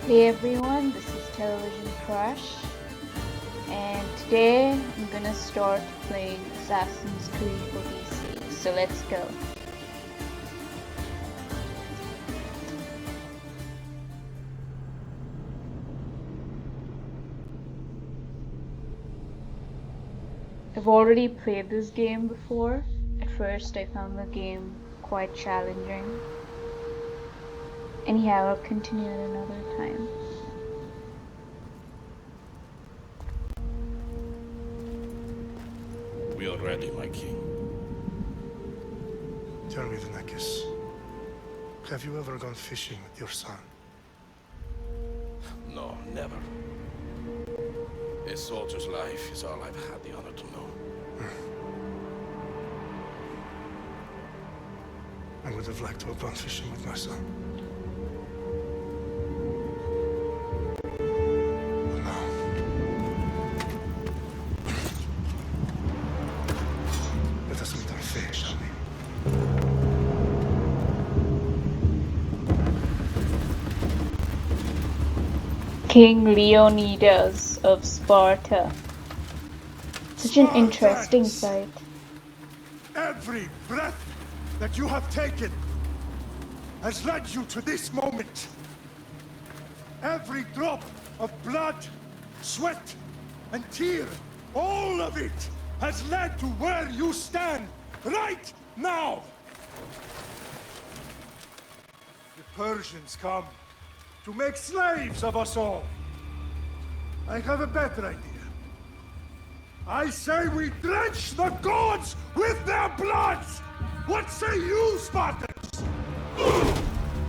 Hey everyone, this is Television Crush, and today I'm gonna start playing Assassin's Creed Odyssey. So let's go. I've already played this game before. At first, I found the game quite challenging. Anyhow, I'll continue at another time. We are ready, my king. Tell me, Danakis, have you ever gone fishing with your son? No, never. A soldier's life is all I've had the honor to know. I would have liked to have gone fishing with my son. But no. Let us meet our fate, shall we? King Leonidas of Sparta. Such an interesting sight. Every breath that you have taken has led you to this moment. Every drop of blood, sweat, and tear, all of it has led to where you stand right now. The Persians come to make slaves of us all. I have a better idea. I say we drench the gods with their bloods! What say you, Spartans?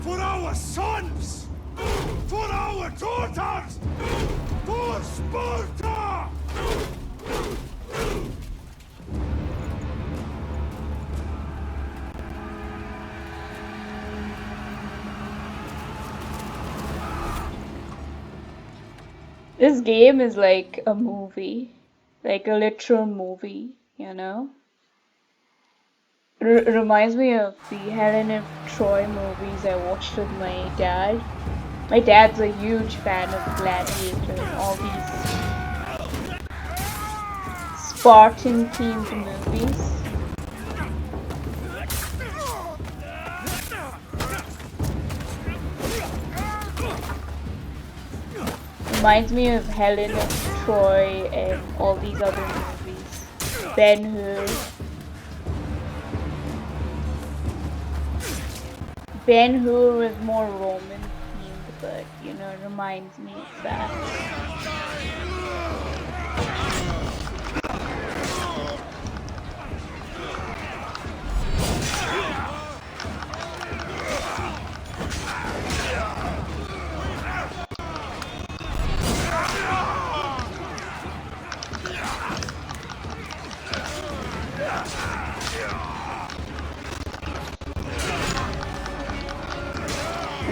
For our sons! For our daughters! For Sparta! This game is like a movie, like a literal movie, you know? Reminds me of the Helen of Troy movies I watched with my dad. My dad's a huge fan of Gladiator and all these Spartan themed movies. Reminds me of Helen of Troy and all these other movies. Ben-Hur. Ben-Hur was more Roman themed, but you know, it reminds me of that.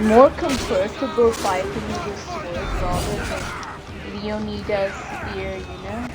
More comfortable fighting with a sword rather than Leonidas' spear, you know?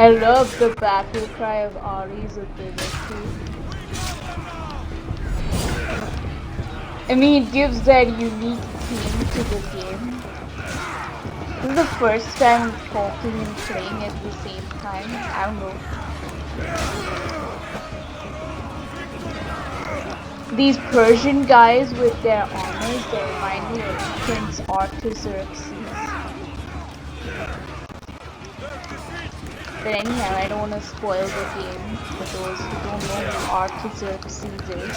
I love the battle cry of Ari's ability. I mean, it gives that unique theme to the game. This is the first time I'm talking and playing at the same time. I don't know. These Persian guys with their armors, they remind me of Prince Artaxerxes. But anyhow, I don't want to spoil the game for those who don't know who Artaxerxes is.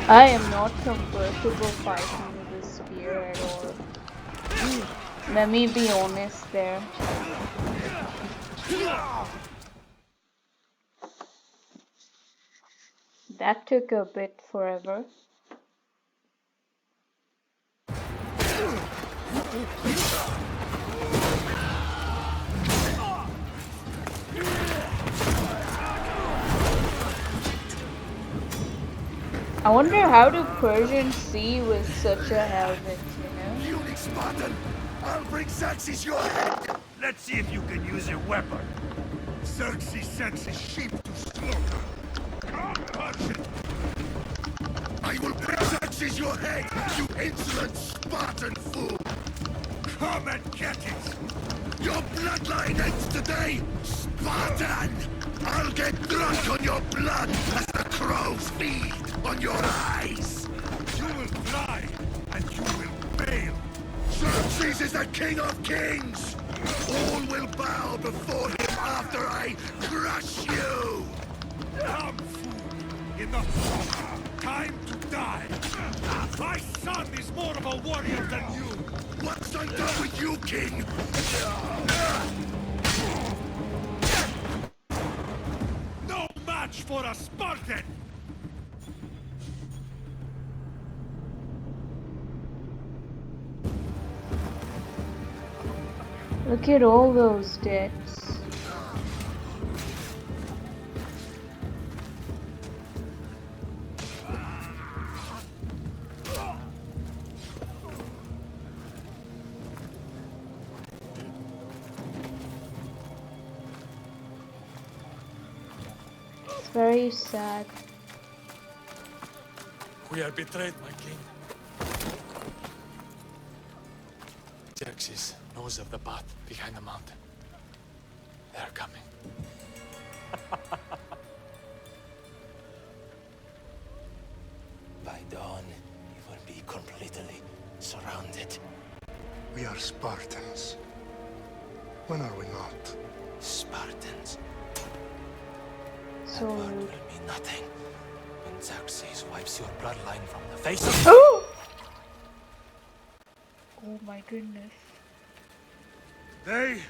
I am not comfortable fighting with a spear at all. Let me be honest there. That took a bit forever. I wonder how do Persians see with such a helmet, you know? You Spartan! I'll bring Xerxes your head! Let's see if you can use a weapon. Xerxes sends his sheep to slaughter. Come, Persian! I will bring Xerxes your head, you insolent Spartan fool! Come and get it! Your bloodline ends today, Spartan! I'll get drunk on your blood as the crows feed on your eyes! You will fly, and you will fail! Xerxes is the king of kings! All will bow before him after I crush you! Come, fool! Enough! Time to die! My son is more of a warrior than you! Once I'm done with you, king! No match for a Spartan! Look at all those deaths. It's very sad. We are betrayed, my king. Xerxes knows of the path behind the mountain. They're coming. By dawn, you will be completely surrounded. We are Spartans. When are we not? Spartans. So That word will mean nothing when Xerxes wipes your bloodline from the face of... Oh my goodness. Day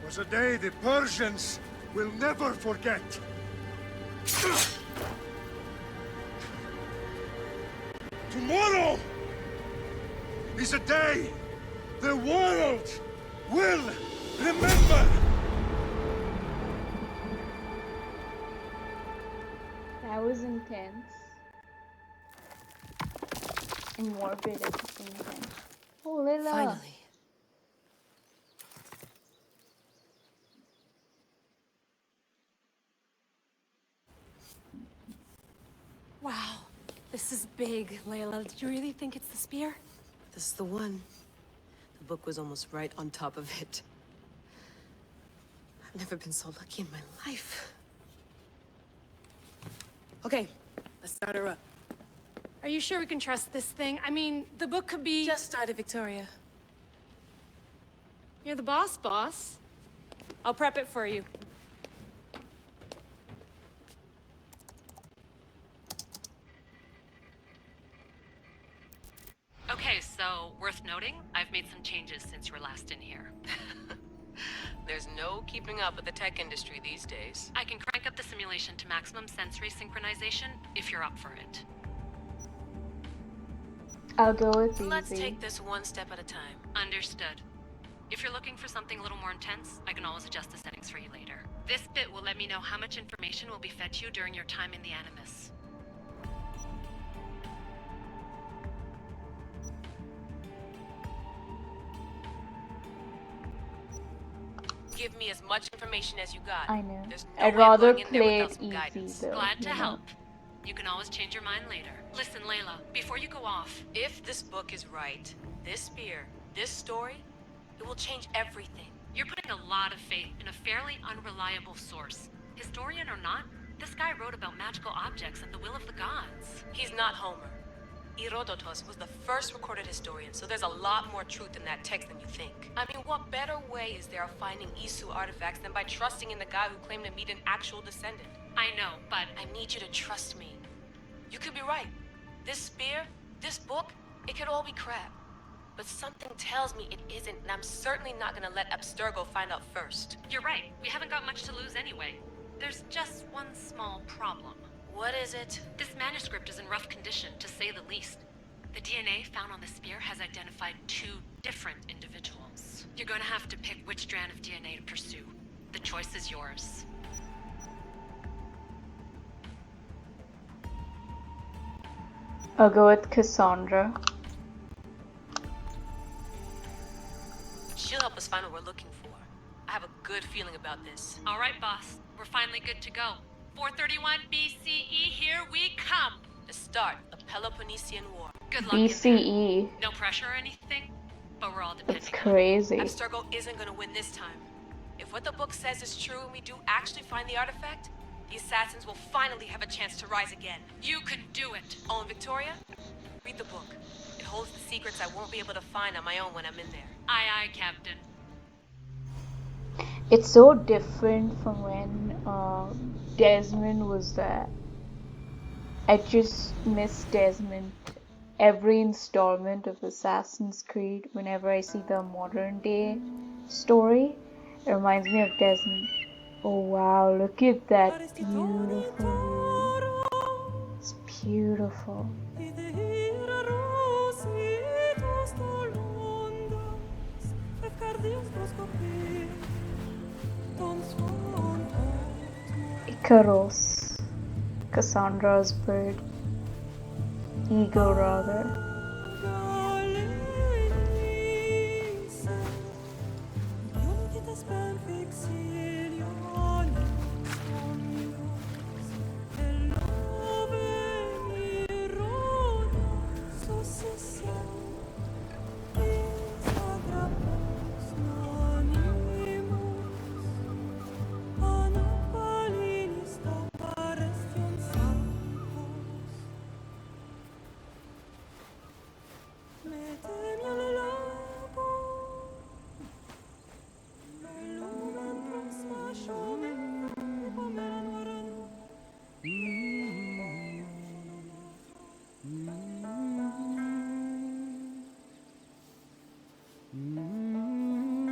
was a day the Persians will never forget. Tomorrow is a day the world will remember. That was intense. And morbid at the same time. Oh, Lila! Finally. Wow, this is big, Layla. Did you really think it's the spear? This is the one. The book was almost right on top of it. I've never been so lucky in my life. Okay, let's start her up. Are you sure we can trust this thing? I mean, the book could be... Just started, Victoria. You're the boss. I'll prep it for you. Okay, so, worth noting, I've made some changes since you were last in here. There's no keeping up with the tech industry these days. I can crank up the simulation to maximum sensory synchronization, if you're up for it. I'll go with Let's easy. take this one step at a time. Understood. If you're looking for something a little more intense, I can always adjust the settings for you later. This bit will let me know how much information will be fed to you during your time in the Animus. Give me as much information as you got. I know. There's no I'd way I'm rather going in there play without it some easy guidance. though. Glad to you know? help. You can always change your mind later. Listen, Layla, before you go off, If this book is right, this spear, this story, it will change everything. you're putting a lot of faith in a fairly unreliable source. Historian or not, this guy wrote about magical objects at the will of the gods. He's not Homer. Herodotus was the first recorded historian, so there's a lot more truth in that text than you think. I mean, what better way is there of finding Isu artifacts than by trusting in the guy who claimed to meet an actual descendant? I know, but I need you to trust me. You could be right. This spear, this book, it could all be crap. But something tells me it isn't, and I'm certainly not gonna let Abstergo find out first. you're right. We haven't got much to lose anyway. There's just one small problem. What is it? This manuscript is in rough condition, to say the least. The DNA found on the spear has identified 2 different individuals. You're going to have to pick which strand of DNA to pursue. The choice is yours. I'll go with Cassandra. She'll help us find what we're looking for. I have a good feeling about this. All right, boss. We're finally good to go. 431 BCE, here we come! The start of Peloponnesian War. Good luck in there. BCE. No pressure or anything, but we're all That's depending on it. crazy. Abstergo isn't gonna win this time. If what the book says is true and we do actually find the artifact, the assassins will finally have a chance to rise again. You can do it! Oh, and Victoria, read the book. It holds the secrets I won't be able to find on my own when I'm in there. Aye, aye, Captain. It's so different from when Desmond was there. I just miss Desmond every installment of Assassin's Creed. Whenever I see the modern day story, it reminds me of Desmond. Oh wow, look at that beautiful. It's beautiful. Icaros, Cassandra's bird, eagle rather.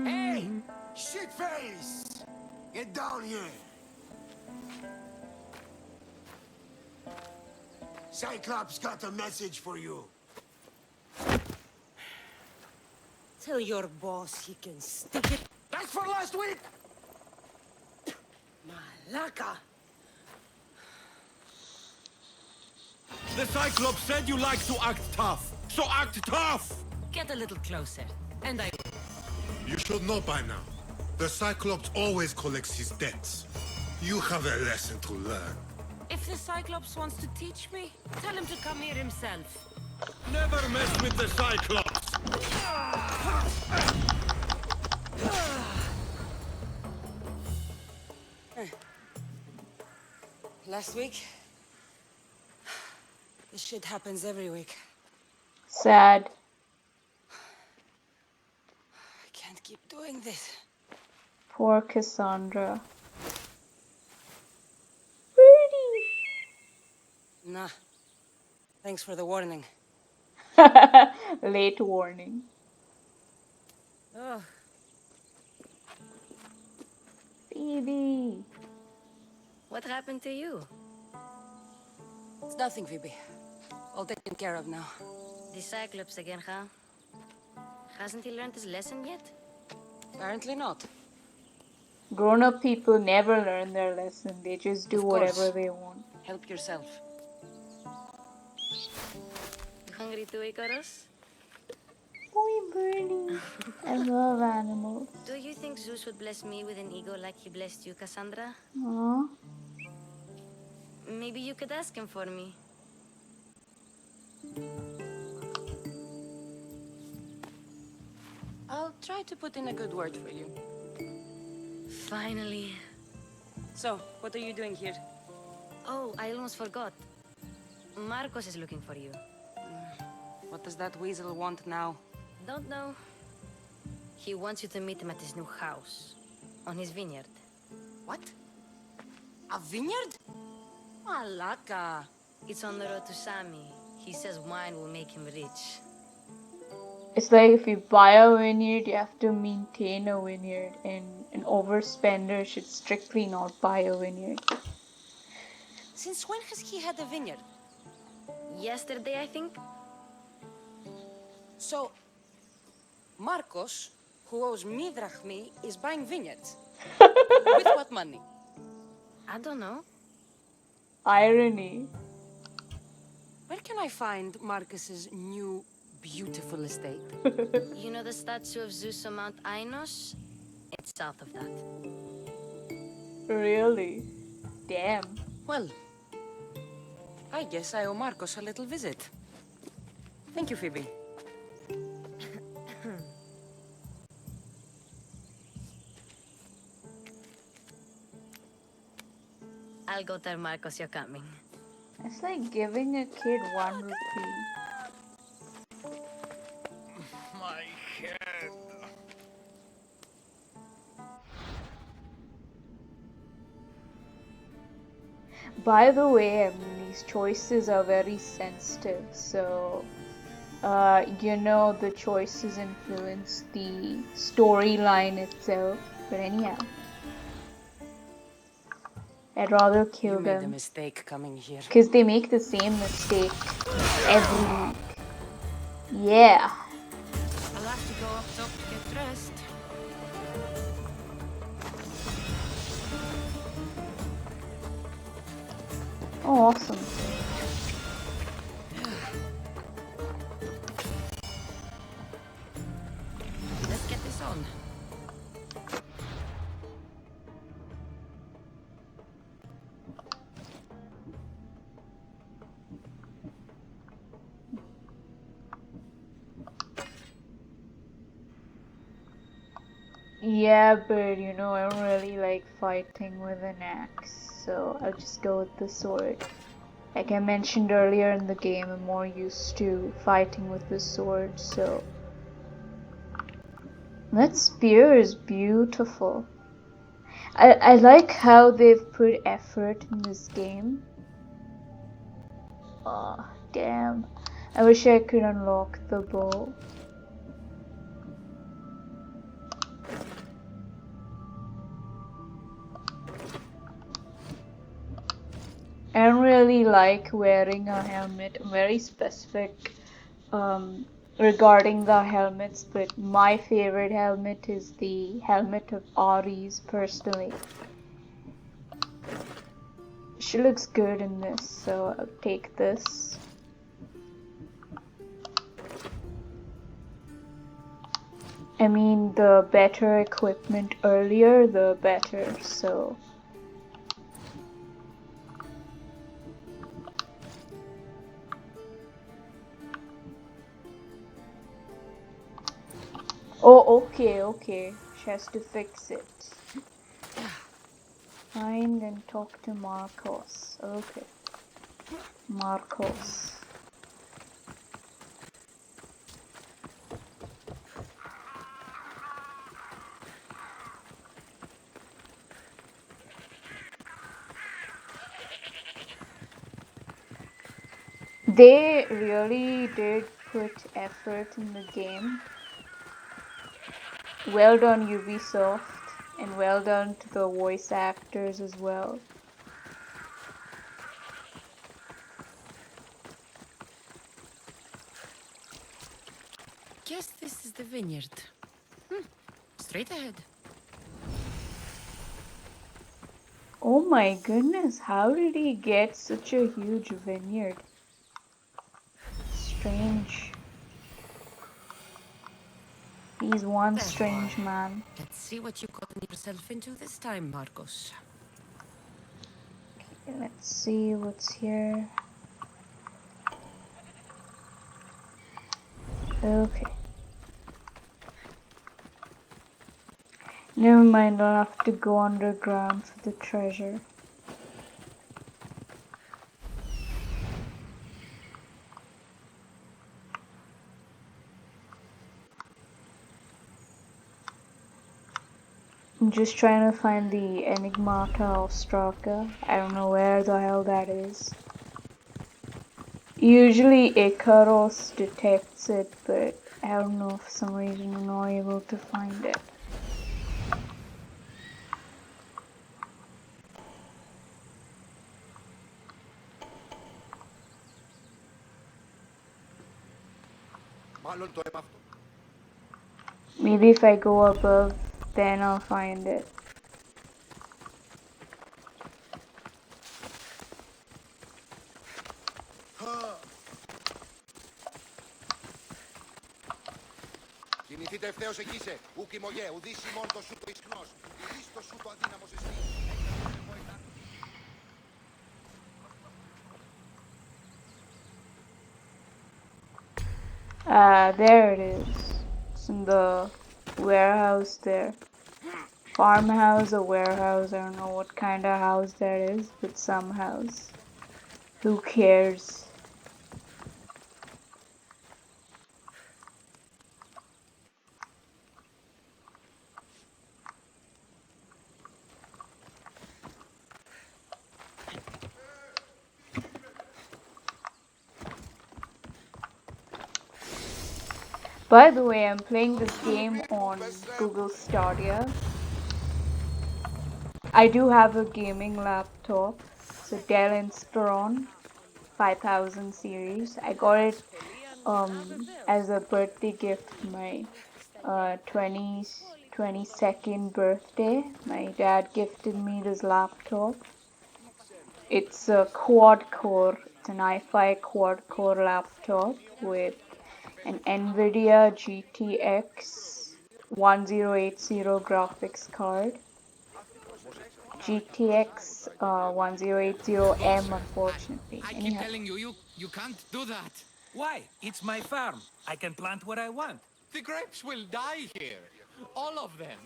Hey! Shitface! Get down here! Cyclops got a message for you. Tell your boss he can stick it. That's for last week! Malaka! The Cyclops said you like to act tough, so act tough! Get a little closer, and I... You should know by now. The Cyclops always collects his debts. You have a lesson to learn. If the Cyclops wants to teach me, tell him to come here himself. Never mess with the Cyclops! Last week? This shit happens every week. Sad. I can't keep doing this. Poor Cassandra. Nah. Thanks for the warning. Late warning. Oh. Phoebe. What happened to you? It's nothing, Phoebe. All taken care of now. The Cyclops again, huh? Hasn't he learned his lesson yet? Apparently not. Grown-up people never learn their lesson. They just do Of whatever course. they want. Help yourself. You hungry too, Icarus? Boy, birdie. I love animals. Do you think Zeus would bless me with an ego like he blessed you, Cassandra? Aww. Maybe you could ask him for me. I'll try to put in a good word for you. Finally. So, what are you doing here? Oh, I almost forgot. Marcos is looking for you. What does that weasel want now? Don't know. He wants you to meet him at his new house. On his vineyard. What? A vineyard? Malaka. It's on the road to Sami. He says wine will make him rich. It's like if you buy a vineyard, you have to maintain a vineyard, and an overspender should strictly not buy a vineyard. Since when has he had a vineyard? Yesterday, I think. So, Marcos, who owes me drachmi, is buying vineyards. With what money? I don't know. Irony. Where can I find Marcus's new, beautiful estate? You know the statue of Zeus on Mount Ainos? It's south of that. Really? Damn. Well, I guess I owe Marcos a little visit. Thank you, Phoebe. I'll go tell Marcos you're coming. It's like giving a kid 1 rupee. My head. By the way, I mean, these choices are very sensitive, so you know, the choices influence the storyline itself. But anyhow, I'd rather kill You made a them mistake coming here. because they make the same mistake every week. Yeah. I'll have to go up top to get dressed. Oh, awesome. Let's get this on. Yeah, but you know, I don't really like fighting with an axe, so I'll just go with the sword. Like I mentioned earlier in the game, I'm more used to fighting with the sword, so... That spear is beautiful. I like how they've put effort in this game. Oh, damn. I wish I could unlock the bow. I don't really like wearing a helmet. I'm very specific regarding the helmets, but my favorite helmet is the helmet of Ares, personally. She looks good in this, so I'll take this. I mean, the better equipment earlier, the better, so... Oh, okay. She has to fix it. Find and talk to Marcos. Okay. Marcos. They really did put effort in the game. Well done, Ubisoft, and well done to the voice actors as well. Guess this is the vineyard. Straight ahead. Oh my goodness, how did he get such a huge vineyard? Strange. He's one strange man. Let's see what you gotten yourself into this time, Marcos. Okay, let's see what's here. Okay. Never mind, I'll have to go underground for the treasure. I'm just trying to find the Enigmata Ostraka. I don't know where the hell that is. Usually Icaros detects it, but I don't know, for some reason I'm not able to find it. Maybe if I go above, then I'll find it. Κινηθείτε ευθέως εκεί σε. Ου κοιμωγέ, ουδείς ημών το σου το ισκνός. Ουδείς το σου το αδύναμος εστί. There it is. It's in the warehouse there. Farmhouse or warehouse, I don't know what kind of house that is, but some house. Who cares? By the way, I'm playing this game on Google Stadia. I do have a gaming laptop. It's a Dell Inspiron 5000 series. I got it as a birthday gift for my 22nd birthday. My dad gifted me this laptop. It's a quad core. It's an i5 quad core laptop with an NVIDIA GTX 1080 graphics card. GTX 1080M, unfortunately. I keep telling you, you can't do that. Why? It's my farm. I can plant what I want. The grapes will die here. All of them.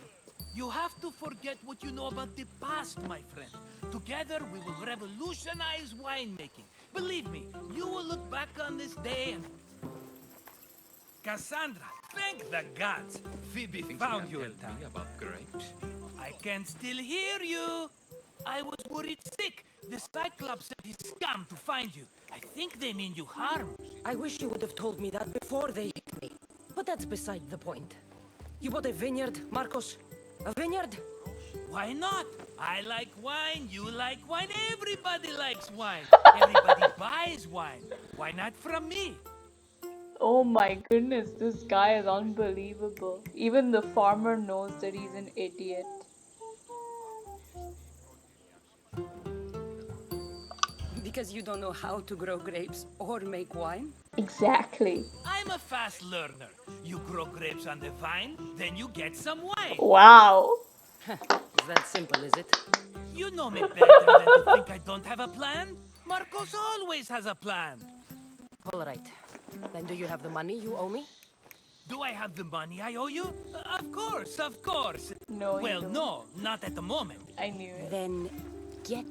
You have to forget what you know about the past, my friend. Together, we will revolutionize winemaking. Believe me, you will look back on this day and... Cassandra, thank the gods! Phoebe found you in time. About grapes? I can still hear you. I was worried sick. The Cyclops said he's scum to find you. I think they mean you harm. I wish you would have told me that before they hit me. But that's beside the point. You bought a vineyard, Marcos? A vineyard? Why not? I like wine, you like wine, everybody likes wine. Everybody buys wine. Why not from me? Oh my goodness, this guy is unbelievable. Even the farmer knows that he's an idiot. Because you don't know how to grow grapes or make wine? Exactly. I'm a fast learner. You grow grapes on the vine, then you get some wine. Wow. Is that simple, is it? You know me better than to think I don't have a plan. Marcos always has a plan. All right. Then do you have the money you owe me? Do I have the money I owe you? Of course, of course. No, you Well, don't. no, not at the moment. I knew it. Then get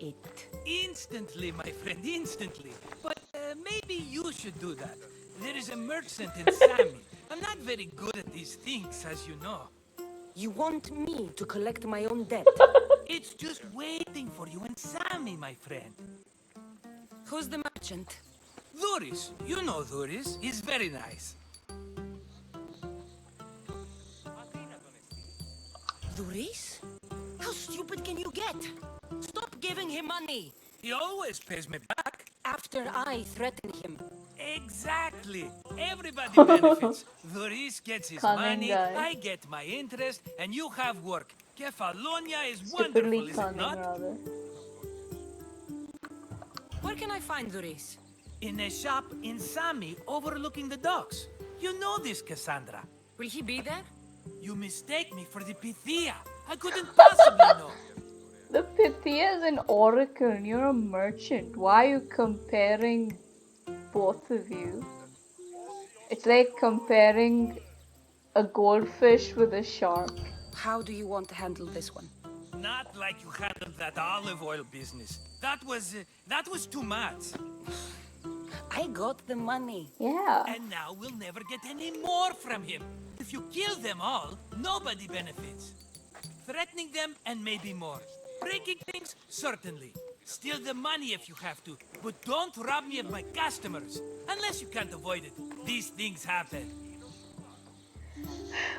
it. Instantly, my friend, instantly. But maybe you should do that. There is a merchant in Sami. I'm not very good at these things, as you know. You want me to collect my own debt? It's just waiting for you in Sami, my friend. Who's the merchant? Duris. You know Duris. He's very nice. Duris? How stupid can you get? Stop giving him money! He always pays me back. After I threaten him. Exactly. Everybody benefits. Duris gets his Cunning money, guy. I get my interest, and you have work. Kefalonia is Stupidly wonderful, is it cunning, not? rather. Where can I find Duris? In a shop in Sami overlooking the docks. You know this, Cassandra. Will he be there? You mistake me for the Pythia. I couldn't possibly know. The Pythia is an oracle and you're a merchant. Why are you comparing both of you? It's like comparing a goldfish with a shark. How do you want to handle this one? Not like you handled that olive oil business. That was too much. I got the money. Yeah. And now we'll never get any more from him. If you kill them all, nobody benefits. Threatening them and maybe more. Breaking things, certainly. Steal the money if you have to, but don't rob me of my customers. Unless you can't avoid it. These things happen.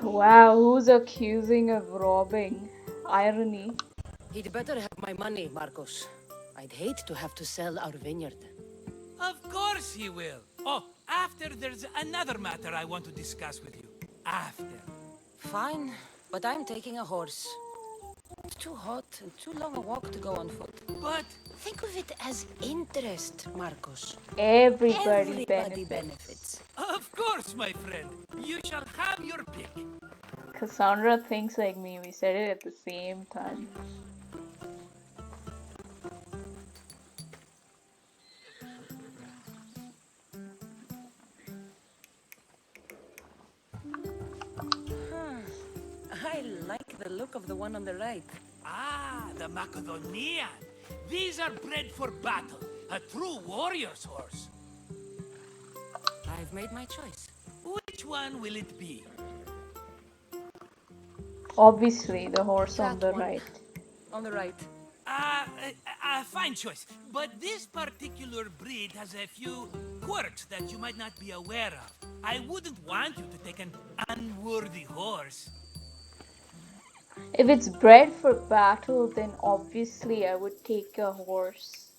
Wow, who's accusing of robbing? Irony. He'd better have my money, Marcos. I'd hate to have to sell our vineyard. Of course he will. Oh, after there's another matter I want to discuss with you. After. Fine, but I'm taking a horse. It's too hot and too long a walk to go on foot. But think of it as interest, Marcos. Everybody benefits. Of course, my friend. You shall have your pick. Cassandra thinks like me. We said it at the same time. I like the look of the one on the right. Ah, the Macedonian. These are bred for battle. A true warrior's horse. I've made my choice. Which one will it be? Obviously, the horse on That the one. right. On the right. Fine choice. But this particular breed has a few quirks that you might not be aware of. I wouldn't want you to take an unworthy horse. If it's bred for battle, then obviously I would take a horse.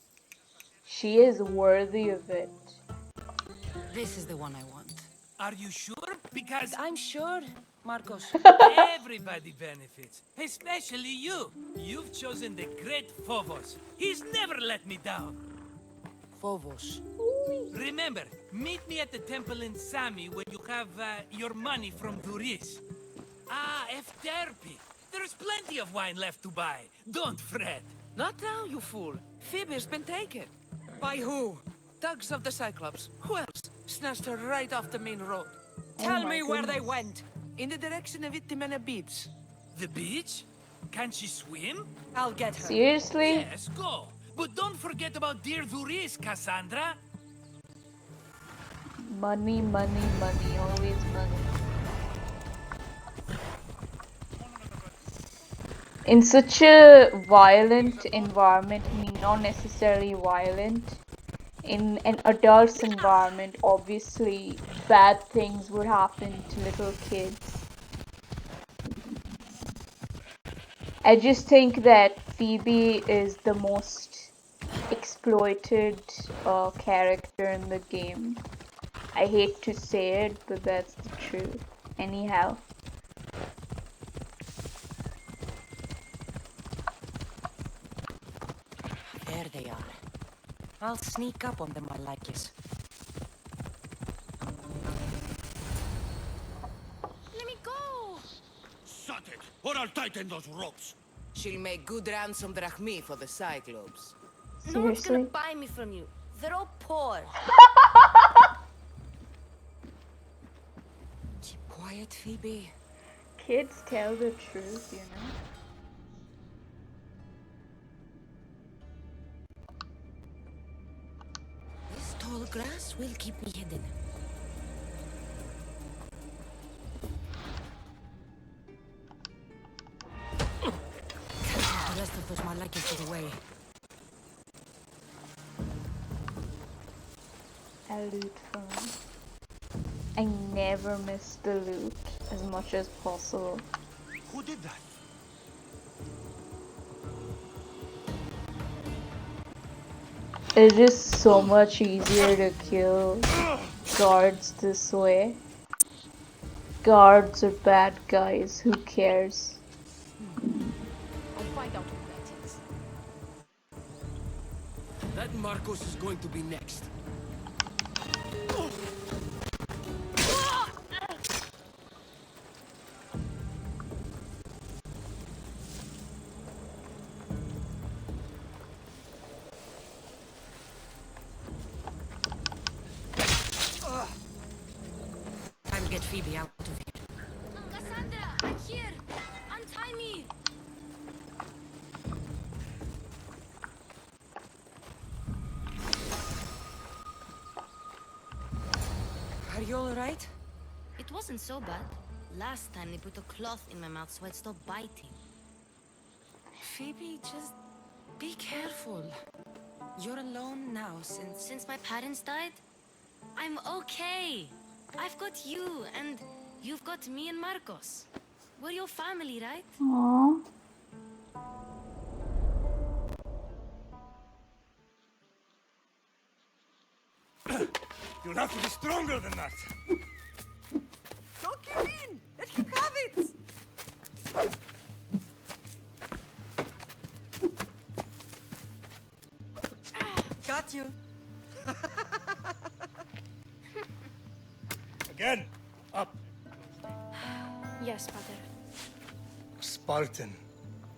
She is worthy of it. This is the one I want. Are you sure? Because I'm sure, Marcos. everybody benefits, especially you. You've chosen the great Phobos. He's never let me down. Phobos. Remember, meet me at the temple in Sami when you have your money from Duris. Ah, Efterpi. There's plenty of wine left to buy. Don't fret. Not now, you fool. Phoebe's been taken. By who? Thugs of the Cyclops. Who else? Snatched her right off the main road. Tell me where they went. In the direction of Itimena Beach. The beach? Can she swim? I'll get her. Seriously? Yes, go. But don't forget about dear Duris, Cassandra. Money, money, money. Always money. In such a violent environment, I mean not necessarily violent, in an adult's environment, obviously bad things would happen to little kids. I just think that Phoebe is the most exploited character in the game. I hate to say it, but that's the truth. Anyhow. There they are. I'll sneak up on them, Malakis. Let me go! Shut it, or I'll tighten those ropes. She'll make good ransom drachmi for the Cyclops. No one's gonna Seriously? buy me from you. They're all poor. quiet, Phoebe. Kids tell the truth, you know. This tall grass will keep me hidden. Can't let the rest of those Malakas get away. A loot phone. I never miss the loot as much as possible. Who did that? It's just so much easier to kill guards this way. Guards are bad guys, who cares? I'll find out who that is. That Marcos is going to be next. Time to get Phoebe out of here. Cassandra, I'm here! Untie me! Are you alright? It wasn't so bad. Last time they put a cloth in my mouth so I'd stop biting. Phoebe, just be careful. You're alone now Since my parents died? I'm okay. I've got you, and you've got me and Marcos. We're your family, right? Aww. You'll have to be stronger than that. Don't give in! Let him have it! Got you. Again, up. Yes, Pater. Spartan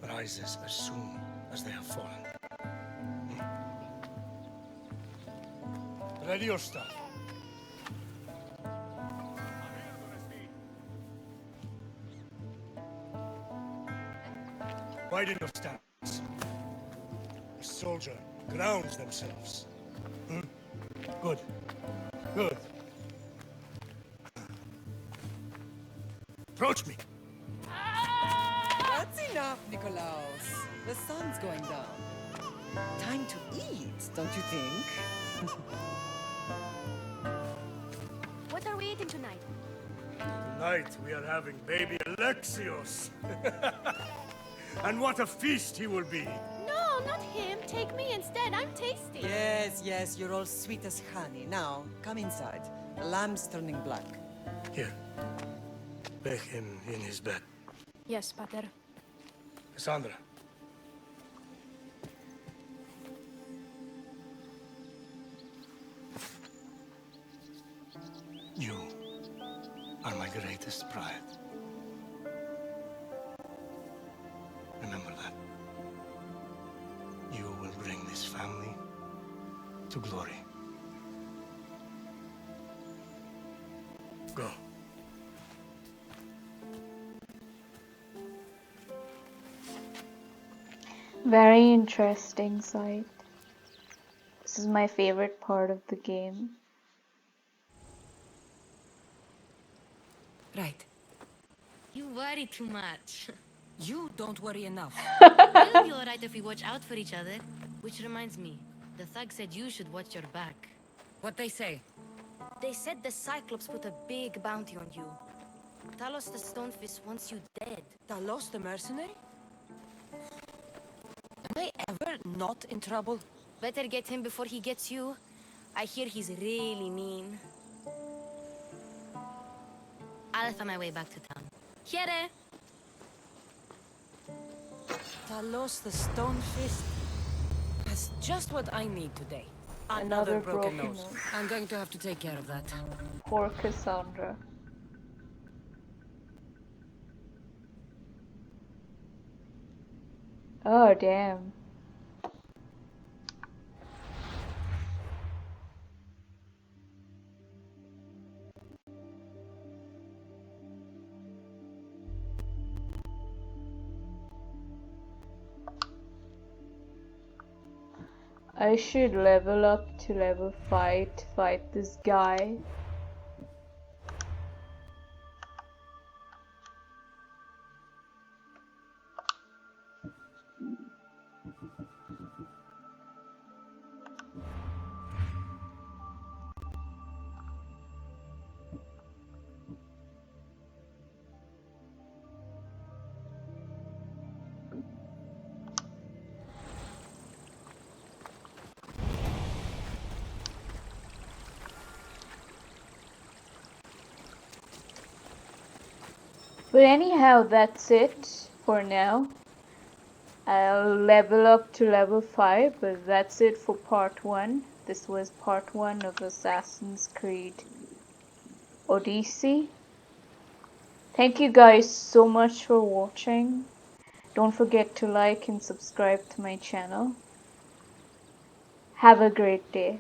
rises as soon as they have fallen. Ready your stuff. Widen your stance. A soldier grounds themselves. Good. Good. Approach me. That's enough, Nikolaos. The sun's going down. Time to eat, don't you think? What are we eating tonight? Tonight we are having baby Alexios. And what a feast he will be. No, not him. Take me instead. I'm tasty. Yes, yes, you're all sweet as honey. Now, come inside. The lamb's turning black. Here. Lay him in his bed. Yes, Pater. Cassandra. You are my greatest pride. Remember that. You will bring this family to glory. Go. Very interesting sight. This is my favorite part of the game. Right. You worry too much. You don't worry enough. We'll be alright if we watch out for each other. Which reminds me, the thug said you should watch your back. What they say? They said the Cyclops put a big bounty on you. Talos the Stonefist wants you dead. Talos the mercenary? Am I ever not in trouble? Better get him before he gets you. I hear he's really mean. I'll find my way back to town. Here! Talos the Stonefist? That's just what I need today. Another broken broken nose. nose. I'm going to have to take care of that. Poor Cassandra. Oh, damn. I should level up to level 5 to fight this guy. But anyhow, that's it for now. I'll level up to level 5, but that's it for part 1. This was part 1 of Assassin's Creed Odyssey. Thank you guys so much for watching. Don't forget to like and subscribe to my channel. Have a great day.